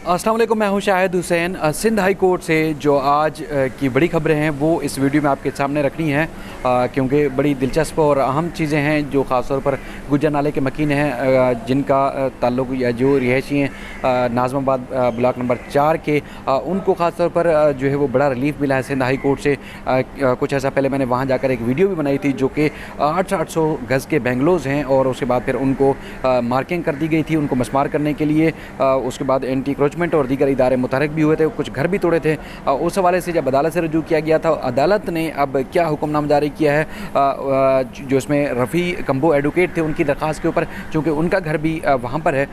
अस्सलाम वालेकुम, मैं हूं शाहिद हुसैन। सिंध हाई कोर्ट से जो आज की बड़ी खबरें हैं वो इस वीडियो में आपके सामने रखनी है, क्योंकि बड़ी दिलचस्प और अहम चीज़ें हैं जो ख़ास तौर पर गुज्जर नाले के मकीन हैं, जिनका ताल्लुक या जो रिहायशी हैं नाज़माबाद ब्लॉक नंबर 4 के, उनको ख़ास तौर पर जो है वो बड़ा रिलीफ मिला है सिंध हाई कोर्ट से। कुछ ऐसा पहले मैंने वहाँ जाकर एक वीडियो भी बनाई थी जो कि 800 गज़ के बेंगलोज़ हैं, और उसके बाद फिर उनको मार्किंग कर दी गई थी उनको मस्मार करने के लिए। उसके बाद एंटी और दीगर इदारे मुतहरक भी हुए थे, कुछ घर भी तोड़े थे। उस हवाले से जब अदालत से रजू किया गया था, अदालत ने अब क्या हुक्मनामा जारी किया है, जो इसमें रफ़ी कंबो एडवोकेट थे उनकी दरख्वास्त के ऊपर, चूँकि उनका घर भी वहाँ पर है,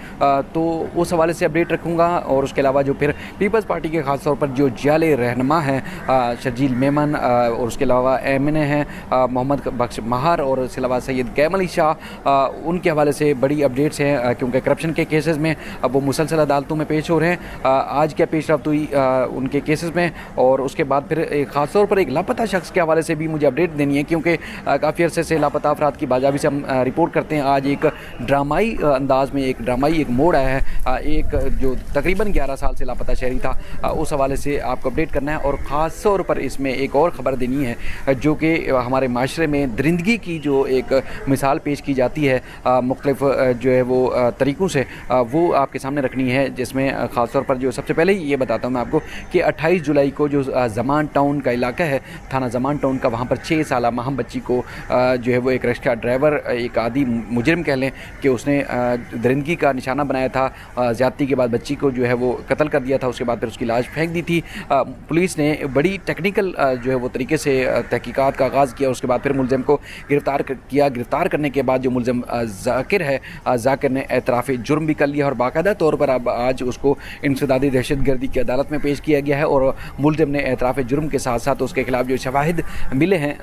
तो उस हवाले से अपडेट रखूँगा। और उसके अलावा जो फिर पीपल्स पार्टी के ख़ास तौर पर जो जाले रहनुमा हैं शर्जील मेमन, और उसके अलावा एमएनए हैं मोहम्मद बख्श महार, और उसके अलावा सैयद कैम अली शाह, उनके हवाले से बड़ी अपडेट्स हैं, क्योंकि करप्शन के केसेस में अब वो मुसलसल अदालतों में पेश हो रहे हैं। आज क्या पेशरफ्त हुई उनके केसेस में, और उसके बाद फिर ख़ास तौर पर एक लापता शख्स के हवाले से भी मुझे अपडेट देनी है, क्योंकि काफ़ी अरसे से लापता अफराद की बाजाबी से हम रिपोर्ट करते हैं। आज एक ड्रामाई अंदाज में एक ड्रामाई एक मोड़ आया है। एक जो तकरीबन 11 साल से लापता शहरी था, उस हवाले से आपको अपडेट करना है। और ख़ास तौर पर इसमें एक और ख़बर देनी है जो कि हमारे माशरे में दरिंदगी की जो एक मिसाल पेश की जाती है मुख्तलिफ जो है वो तरीक़ों से, वो आपके सामने रखनी है, जिसमें ख़ास तौर पर जो सबसे पहले ही ये बताता हूँ मैं आपको कि 28 जुलाई को जो ज़मान टाउन का इलाका है, थाना ज़मान टाउन का, वहाँ पर 6 साल माहम बच्ची को जो है वो एक रिक्शा ड्राइवर, एक आदि मुजरिम कह लें कि उसने दरिंदगी का निशाना बनाया था। ज़्यादती के बाद बच्ची को जो है वो कत्ल कर दिया था, उसके बाद फिर उसकी लाश फेंक दी थी। पुलिस ने बड़ी टेक्निकल जो है वो तरीके से तहकीकात का आगाज़ किया। उसके बाद फिर मुलज़िम को गिरफ़्तार किया। गिरफ़्तार करने के बाद जो मुलज़िम ज़ाकिर है, ज़ाकिर ने एतराफ़ जुर्म भी कर लिया, और बाकायदा तौर पर अब आज उसको इंसदादी दहशतगर्दी की अदालत में पेश किया गया है। और मुलज़िम ने एतराफ़ जुर्म के साथ साथ उसके खिलाफ जो शवाहिद मिले हैं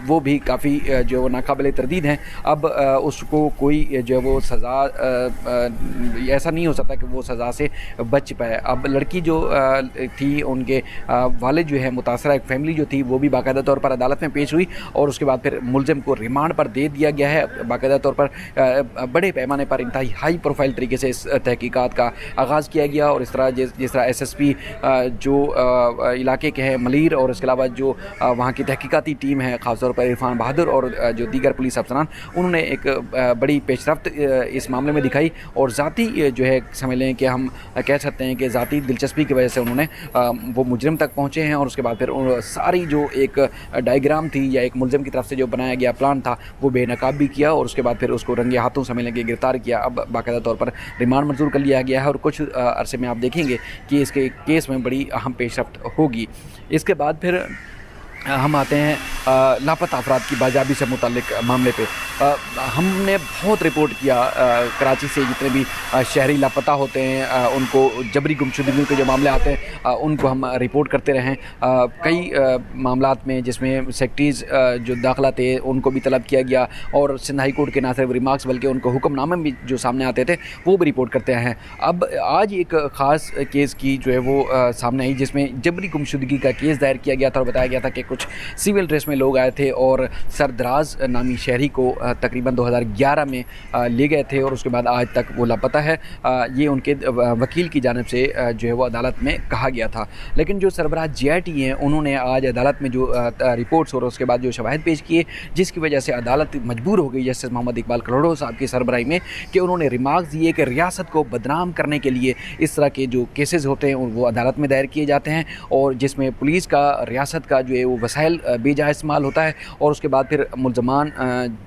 वो भी काफ़ी जो वो नाकाबिल तरदीद हैं। अब उसको कोई जो है वो सज़ा, ऐसा नहीं हो सकता कि वो सज़ा से बच पाए। अब लड़की जो थी, उनके वालिद जो है, मुतासरा एक फैमिली जो थी, वो भी बाकायदा तौर पर अदालत में पेश हुई, और उसके बाद फिर मुलज़िम को रिमांड पर दे दिया गया है। बाकायदा तौर पर बड़े पैमाने पर इंतहाई हाई प्रोफाइल तरीके से इस तहकीकात का आगाज़ किया गया। और इस तरह जिस तरह एसएसपी जो इलाके के हैं मलीर, और इसके अलावा जो वहाँ की तहकीकाती टीम है, ख़ासतौर पर इरफान बहादुर और जो दीगर पुलिस अफसरान, उन्होंने एक बड़ी पेशरफ्त इस मामले में दिखाई। और ज़ाती जो है समझ लें कि हम कह सकते हैं कि ज़ाती दिलचस्पी की वजह से उन्होंने वो मुजरिम तक पहुँचे हैं। और उसके बाद फिर सारी जो एक डायग्राम थी या एक मुलज़िम की तरफ से जो बनाया गया प्लान था, वो बेनकाब भी किया, और उसके बाद फिर उसको रंगे हाथों समझ लें कि गिरफ़्तार किया। अब बाकायदा तौर पर रिमांड मंजूर कर लिया गया है, और कुछ अरसे में आप देखेंगे कि इसके केस में बड़ी अहम पेशरफ्त होगी। इसके बाद फिर हम आते हैं लापता अफराद की बाजाबी से मुताल्लिक मामले पे। हमने बहुत रिपोर्ट किया, कराची से जितने भी शहरी लापता होते हैं, उनको जबरी गुमशुदगी के जो मामले आते हैं, उनको हम रिपोर्ट करते रहें। कई मामलात में जिसमें सेक्रेटरीज़ जो दाखिला थे उनको भी तलब किया गया, और सिंध हाई कोर्ट के ना सिर्फ रिमार्क्स बल्कि उनको हुक्मनामे भी जो सामने आते थे वो भी रिपोर्ट करते हैं। अब आज एक ख़ास केस की जो है वो सामने आई, जिसमें जबरी गुमशुदगी का केस दायर किया गया था, और बताया गया था कि कुछ सिविल ड्रेस में लोग आए थे और सरदराज नामी शहरी को तकरीबन 2011 में ले गए थे, और उसके बाद आज तक वो लापता है। ये उनके वकील की जानिब से जो है वो अदालत में कहा गया था। लेकिन जो सरबराह जीआईटी हैं, उन्होंने आज अदालत में जो रिपोर्ट्स और उसके बाद जो शवाहिद पेश किए, जिसकी वजह से अदालत मजबूर हो गई जस्टिस मोहम्मद इकबाल करोड़ो साहब की सरबराही में, कि उन्होंने रिमार्क्स दिए कि रियासत को बदनाम करने के लिए इस तरह के जो केसेस होते हैं वो अदालत में दायर किए जाते हैं, और जिसमें पुलिस का, रियासत का जो है वो वसाइल बेजा इस्तेमाल होता है, और उसके बाद फिर मुलजमान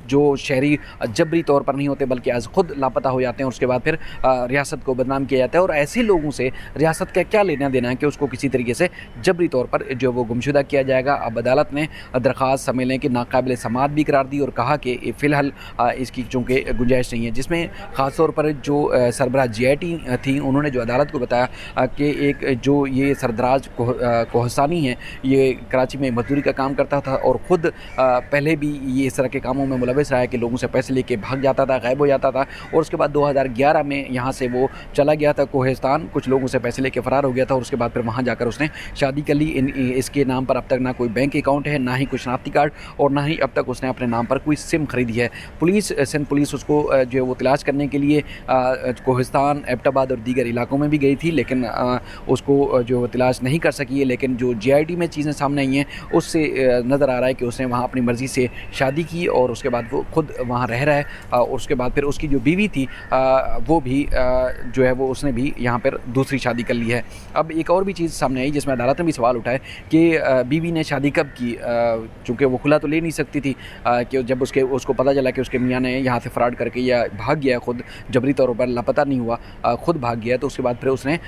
जो शहरी जबरी तौर पर नहीं होते बल्कि आज ख़ुद लापता हो जाते हैं, उसके बाद फिर रियासत को बदनाम किया जाता है। और ऐसे लोगों से रियासत का क्या लेना देना है कि उसको किसी तरीके से जबरी तौर पर जो वो गुमशुदा किया जाएगा। अब अदालत ने दरख्वास्त समझ लें कि नाकाबिल समात भी करार दी, और कहा कि फ़िलहाल इसकी चूँकि गुंजाइश नहीं है, जिसमें ख़ास तौर पर जो सरबराह जीआईटी थी, उन्होंने जो अदालत को बताया कि एक जो ये सरदराज कोहसानी है, ये कराची में मजदूरी का काम करता था, और ख़ुद पहले भी ये इस तरह के कामों में मुलविस रहा बताया कि लोगों से पैसे लेके भाग जाता था, गायब हो जाता था और उसके बाद 2011 में यहाँ से वो चला गया था कोहिस्तान, कुछ लोगों से पैसे लेके फ़रार हो गया था और उसके बाद फिर वहाँ जाकर उसने शादी कर ली। इसके नाम पर अब तक ना कोई बैंक अकाउंट है, ना ही कोई शनाख्ती कार्ड और ना ही अब तक उसने अपने नाम पर कोई सिम खरीदी है। सिंध पुलिस उसको जो है वो तलाश करने के लिए कोहिस्तान, एबटाबाद और दीगर इलाकों में भी गई थी, लेकिन उसको जो तलाश नहीं कर सकी है। लेकिन जो GID में चीज़ें सामने आई हैं उससे नज़र आ रहा है कि उसने वहाँ अपनी मर्ज़ी से शादी की और उसके बाद वो खुद वहाँ रह रहा है। और उसके बाद फिर उसकी जो बीवी थी वो भी जो है वो उसने भी यहाँ पर दूसरी शादी कर ली है। अब एक और भी चीज़ सामने आई जिसमें अदालत ने भी सवाल उठाए कि बीवी ने शादी कब की, चूँकि वो खुला तो ले नहीं सकती थी कि जब उसको पता चला कि उसके मियाँ ने यहाँ से फ्रॉड करके या भाग गया, खुद जबरी तौर पर लापता नहीं हुआ, खुद भाग गया, तो उसके बाद फिर उसने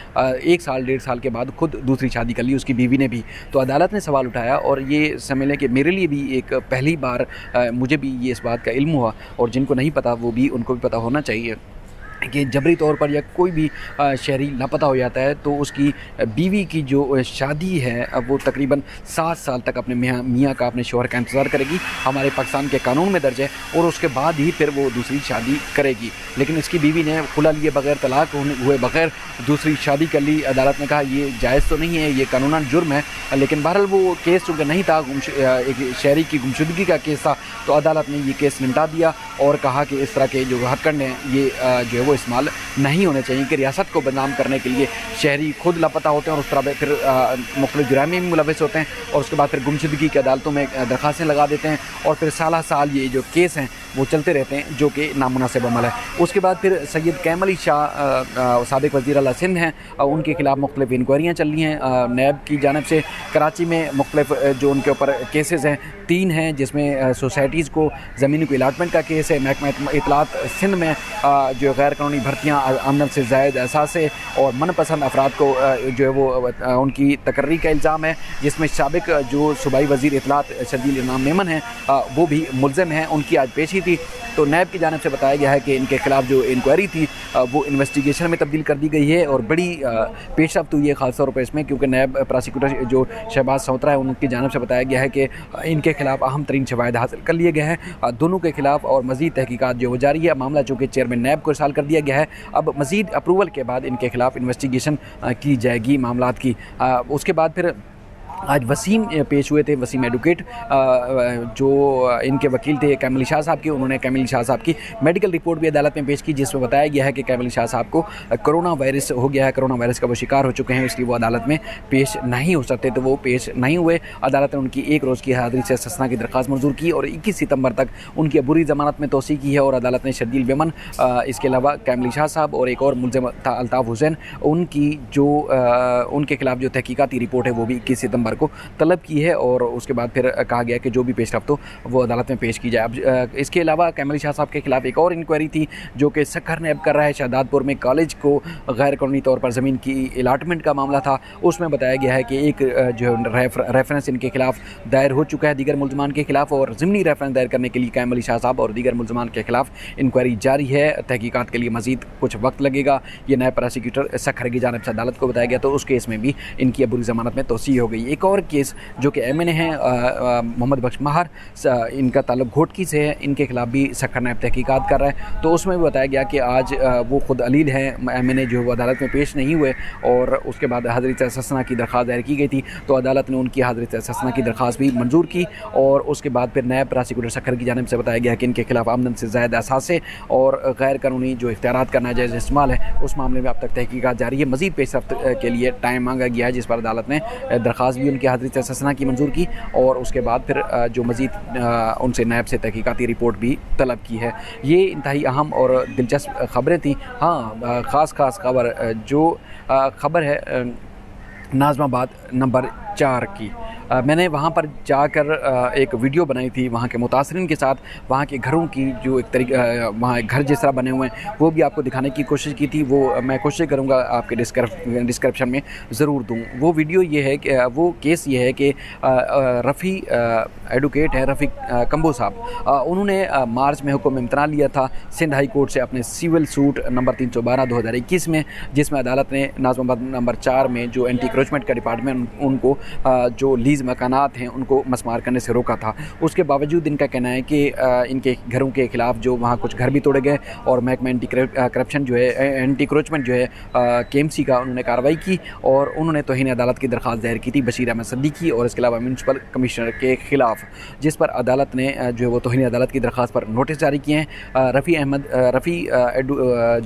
1 साल 1.5 साल के बाद खुद दूसरी शादी कर ली उसकी बीवी ने भी। तो अदालत ने सवाल उठाया और ये समझ लें कि मेरे लिए भी एक पहली बार मुझे भी ये इस बात का इल्म हुआ और जिनको नहीं पता वो भी उनको भी पता होना चाहिए कि जबरी तौर पर या कोई भी शहरी लापता हो जाता है तो उसकी बीवी की जो शादी है अब वो तकरीबन 7 साल तक अपने मियाँ का, अपने शौहर का इंतज़ार करेगी, हमारे पाकिस्तान के कानून में दर्ज है, और उसके बाद ही फिर वो दूसरी शादी करेगी। लेकिन इसकी बीवी ने खुला लिए बगैर, तलाक हुए बगैर दूसरी शादी कर ली। अदालत ने कहा ये जायज़ तो नहीं है, ये कानूनन जुर्म है, लेकिन बहरहाल वो केस चूँकि नहीं था, एक शहरी की गुमशुदगी का केस था, तो अदालत ने ये केस निपटा दिया और कहा कि इस तरह के जो हथकंडे हैं ये जो है वो इस्तेमाल नहीं होने चाहिए कि रियासत को बदनाम करने के लिए शहरी खुद लापता होते हैं और उस तरह फिर मुख्तलिफ जुराम में मुलविस होते हैं और उसके बाद फिर गुमशुदगी की अदालतों में दरख्वास्तें लगा देते हैं और फिर साल ये जो केस हैं वो चलते रहते हैं, जो कि नामुनासिब अमल है। उसके बाद फिर सैयद कैम अली शाह साबिक़ वज़ीर आला सिंध हैं, उनके खिलाफ मुख्तलिफ इंक्वायरियाँ चल रही हैं नैब की जानिब से। कराची में मुख्तलिफ जो उनके ऊपर केसेस हैं 3 हैं, जिसमें सोसाइटीज़ को ज़मीन को अलाटमेंट का केस है। महकमा इत्तलात सिंध में जो गैर कानूनी भर्तियाँ, आमदन से ज़ायद असासे और मनपसंद अफराद को जो है वो उनकी तकर्री का इल्ज़ाम है, जिसमें साबिक़ जो सूबाई वज़ीर इत्तलात शर्जील इनाम मेमन हैं वो भी मुल्ज़िम हैं। उनकी आज पेशी थी, तो नैब की जानिब से बताया गया है कि इनके खिलाफ जो इंक्वायरी थी वो इन्वेस्टिगेशन में तब्दील कर दी गई है और बड़ी पेशरफ्त हुई है ख़ास तौर पर इसमें, क्योंकि नैब प्रोसिक्यूटर जो शहबाज सौतरा है उनकी जानिब से बताया गया है कि इनके खिलाफ अहम तरीन शवाहिद हासिल कर लिए गए हैं दोनों के खिलाफ और मज़ीद तहकीकात जो वो जारी है। मामला चूँकि चेयरमैन नैब को इरसाल कर दिया गया है, अब मज़ीद अप्रूवल के बाद इनके खिलाफ इन्वेस्टिगेशन की जाएगी मामलात की। उसके बाद फिर आज वसीम पेश हुए थे, वसीम एडवोकेट जो इनके वकील थे कैम अली शाह साहब के, उन्होंने कैम अली शाह साहब की मेडिकल रिपोर्ट भी अदालत में पेश की, जिसमें बताया गया है कि कैम अली शाह साहब को कोरोना वायरस हो गया है, कोरोना वायरस का वो शिकार हो चुके हैं, इसलिए वो अदालत में पेश नहीं हो सकते, तो वो पेश नहीं हुए। अदालत ने उनकी 1 रोज़ की हाज़िरी से इस्तिस्ना की दरख्वास्त मंजूर की और 21 सितंबर तक उनकी अबूरी ज़मानत में तोसी की है। और अदालत ने शर्जील मेमन, इसके अलावा कैम अली शाह साहब और एक और मुल्ज़िम था अल्ताफ़ हुसैन, उनकी जो उनके खिलाफ जो तहकीकाती रिपोर्ट है वो भी 21 सितंबर को तलब की है और उसके बाद फिर कहा गया कि जो भी पेशरफ्त हो वो अदालत में पेश की जाए। अब इसके अलावा कैम अली शाह साहब के खिलाफ एक और इंक्वायरी थी जो कि सखर नैब कर रहा है। शहदादपुर में कॉलेज को गैर कानूनी तौर पर ज़मीन की अलाटमेंट का मामला था, उसमें बताया गया है कि एक जो रेफरेंस इनके खिलाफ दायर हो चुका है दीगर मुल्ज़मान के खिलाफ और ज़िमनी रेफरेंस दायर करने के लिए कैम अली शाह साहब और दीगर मुल्ज़मान के खिलाफ इंक्वायरी जारी है। तहकीकात के लिए मज़ीद कुछ वक्त लगेगा। ये नायब प्रोसिक्यूटर सखर की जानिब से अदालत को बताया गया, तो उस केस में भी इनकी अबूरी ज़मानत में तोसी हो गई। एक और केस जो कि MNA हैं मोहम्मद बख्श महार, इनका ताल्लुक घोटकी से है, इनके खिलाफ भी सखर नायब तहकीकात कर रहा है। तो उसमें भी बताया गया कि आज वो खुद अलील हैं, MNA जो वो अदालत में पेश नहीं हुए और उसके बाद हाज़िरी इस्तिस्ना की दरख्वास्त दायर की गई थी, तो अदालत ने उनकी हाज़िरी इस्तिस्ना की दरख्वास्त भी मंजूर की और उसके बाद फिर नायब प्रोसिक्यूटर सखर की जानिब से बताया गया कि इनके खिलाफ आमदन से ज़ायद असासे और गैर कानूनी जो इख्तियारात का नाजायज़ इस्तेमाल है उस मामले में अब तक तहकीकात जारी है। मज़ीद पेशरफ्त के लिए टाइम मांगा गया है, जिस पर अदालत ने दरख्वास्त भी उनकी हाज़िरी इस्तिस्ना की मंजूर की और उसके बाद फिर जो मज़ीद उनसे नायब से तहकीकाती रिपोर्ट भी तलब की है। ये इंतहाई अहम और दिलचस्प ख़बरें थी। हाँ, ख़ास खबर जो ख़बर है नाज़माबाद नंबर 4 की, मैंने वहाँ पर जाकर एक वीडियो बनाई थी वहाँ के मुतासरीन के साथ, वहाँ के घरों की जो एक तरीके वहाँ घर जिस तरह बने हुए हैं वो भी आपको दिखाने की कोशिश की थी। वो मैं कोशिश करूँगा आपके डिस्क्रिप्शन में ज़रूर दूँ। वो वीडियो ये है कि वो केस ये है कि रफ़ी एडवोकेट है रफ़ी कंबो साहब, उन्होंने मार्च में हुक्म इम्तना लिया था सिंध हाई कोर्ट से अपने सिविल सूट नंबर 312/2021 में, जिसमें अदालत ने नाज़माबाद नंबर 4 में जो एंटी इंक्रोचमेंट का डिपार्टमेंट उनको जो लीज़ मकानात हैं उनको मसमार करने से रोका था। उसके बावजूद इनका कहना है कि इनके घरों के ख़िलाफ़ जो वहाँ कुछ घर भी तोड़े गए और महकमा करप्शन जो है एंटी क्रोचमेंट जो है KMC का उन्होंने कार्रवाई की और उन्होंने तौहीन अदालत की दरख्वास्त दायर की थी बशीर अहमद सिद्दीकी और इसके अलावा म्यूनसिपल कमिश्नर के ख़िलाफ़, जिस पर अदालत ने जो है वो तौहीन अदालत की दरख्वास्त पर नोटिस जारी किए हैं।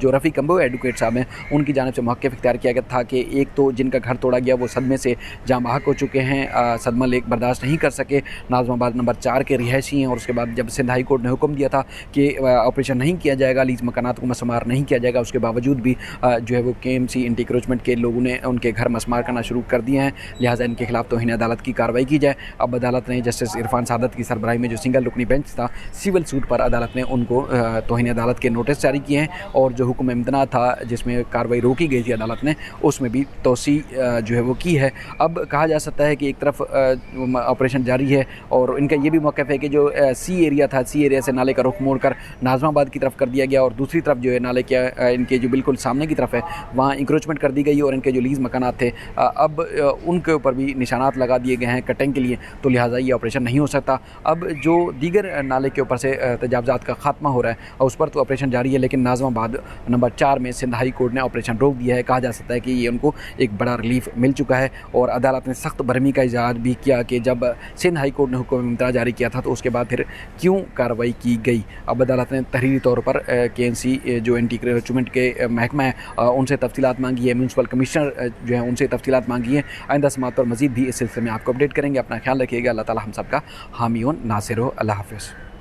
रफ़ी कंबो एडवोकेट साहब हैं, उनकी जानिब से मौक़िफ़ इख्तियार किया गया था कि एक तो जिनका घर तोड़ा गया वो सदमे से जाँ बहक हो चुके हैं, सदमा लेक बर्दाश्त नहीं कर सके, नाज़माबाद नंबर 4 के रिहायशी हैं। और उसके बाद जब सिंध हाई कोर्ट ने हुक्म दिया था कि ऑपरेशन नहीं किया जाएगा, लीज़ मकानात को मसमार नहीं किया जाएगा, उसके बावजूद भी जो है वो KMC एंटी क्रोचमेंट के लोगों ने उनके घर मसमार करना शुरू कर दिए हैं। लिहाजा इनके खिलाफ तौहीन अदालत की कार्रवाई की जाए। अब अदालत ने जस्टिस इरफान सादत की सरबराही में जो सिंगल रुकनी बेंच था, सिविल सूट पर अदालत ने उनको तौहीन अदालत के नोटिस जारी किए हैं और जो हुक्म इम्तना था जिसमें कार्रवाई रोकी गई थी अदालत ने, उसमें भी तोसी जो है वो की है। अब कहा जा सकता है कि एक तरफ ऑपरेशन जारी है और इनका ये भी मौक़िफ़ है कि जो सी एरिया था, सी एरिया से नाले का रुख मोड़ कर नाज़माबाद की तरफ कर दिया गया और दूसरी तरफ जो है नाले के इनके जो बिल्कुल सामने की तरफ है वहाँ इंक्रोचमेंट कर दी गई और इनके जो लीज़ मकानात थे अब उनके ऊपर भी निशानात लगा दिए गए हैं कटिंग के लिए, तो लिहाजा ये ऑपरेशन नहीं हो सकता। अब जो दीगर नाले के ऊपर से तजावज़ात का खात्मा हो रहा है और उस पर तो ऑपरेशन जारी है, लेकिन नाज़माबाद नंबर 4 में सिंध हाई कोर्ट ने ऑपरेशन रोक दिया है। कहा जा सकता है कि ये उनको एक बड़ा रिलीफ मिल चुका है और अदालत ने सख्त बरहमी का इजहार भी किया कि जब सिंध हाई कोर्ट ने हुक्म इम्तना जारी किया था तो उसके बाद फिर क्यों कार्रवाई की गई। अब अदालत ने तहरीरी तौर पर KMC जो एंटी क्रोचमेंट के महकमा है उनसे तफसीलात मांगी है, म्यूनसिपल कमिश्नर जो है उनसे तफसीलात मांगी है। आइंदा समात पर मज़ीद भी इस सिलसिले में आपको अपडेट करेंगे। अपना ख्याल रखिएगा। अल्लाह ताला हम सब का हामी और नासिर हो। अल्लाह हाफ़िज़।